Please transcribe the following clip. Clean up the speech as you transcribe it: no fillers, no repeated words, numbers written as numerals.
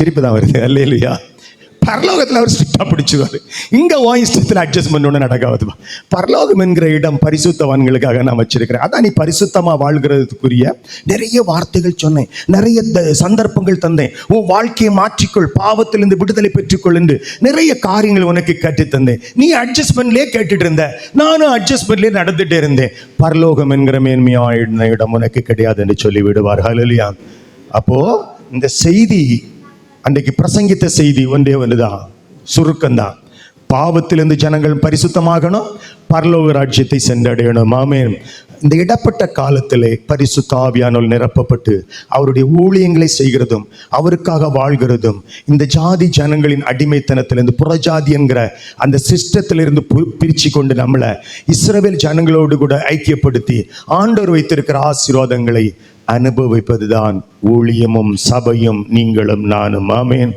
சிரிப்பு தான் வருது. அல்லேலூயா. பரலோகத்தில் அவர் ஸ்ட்ரிக்டாக பிடிச்சுவார். இங்கே இஷ்டத்தில் அட்ஜஸ்ட்மெண்ட் ஒன்று நடக்காது. பரலோகம் என்கிற இடம் பரிசுத்தவான்களுக்காக நான் வச்சிருக்கிறேன். அதான் நீ பரிசுத்தமாக வாழ்கிறதுக்குரிய நிறைய வார்த்தைகள் சொன்னேன், நிறைய சந்தர்ப்பங்கள் தந்தேன். உன் வாழ்க்கையை மாற்றிக்கொள், பாவத்திலிருந்து விடுதலை பெற்றுக்கொள் என்று நிறைய காரியங்கள் உனக்கு கற்றுத்தந்தேன். நீ அட்ஜஸ்ட்மெண்ட்லேயே கேட்டுட்டு இருந்த, நானும் அட்ஜஸ்ட்மெண்ட்லேயே நடந்துகிட்டே இருந்தேன். பரலோகம் என்கிற மேன்மையான இடம் உனக்கு கிடையாது என்று சொல்லி விடுவார். ஹல்லேலூயா. அப்போ இந்த செய்தி, அன்றைக்கு பிரசங்கித்த செய்தி ஒன்றே ஒன்றுதான், சுருக்கம்தான். பாவத்திலிருந்து ஜனங்கள் பரிசுத்தமாகணும், பரலோக ராஜ்யத்தை சென்றடையணும். ஆமென். இந்த இடப்பட்ட காலத்திலே பரிசுத்த ஆவியானவர் நிரப்பப்பட்டு அவருடைய ஊழியங்களை செய்கிறதும் அவருக்காக வாழ்கிறதும், இந்த ஜாதி ஜனங்களின் அடிமைத்தனத்திலிருந்து, புறஜாதி என்கிற அந்த சிஸ்டத்திலிருந்து பிரித்து கொண்டு நம்மளை இஸ்ரவேல் ஜனங்களோடு கூட ஐக்கியப்படுத்தி ஆண்டவர் வைத்திருக்கிற ஆசீர்வாதங்களை அனுபவிப்பதுதான் ஊழியமும் சபையும் நீங்களும் நானும். ஆமென்.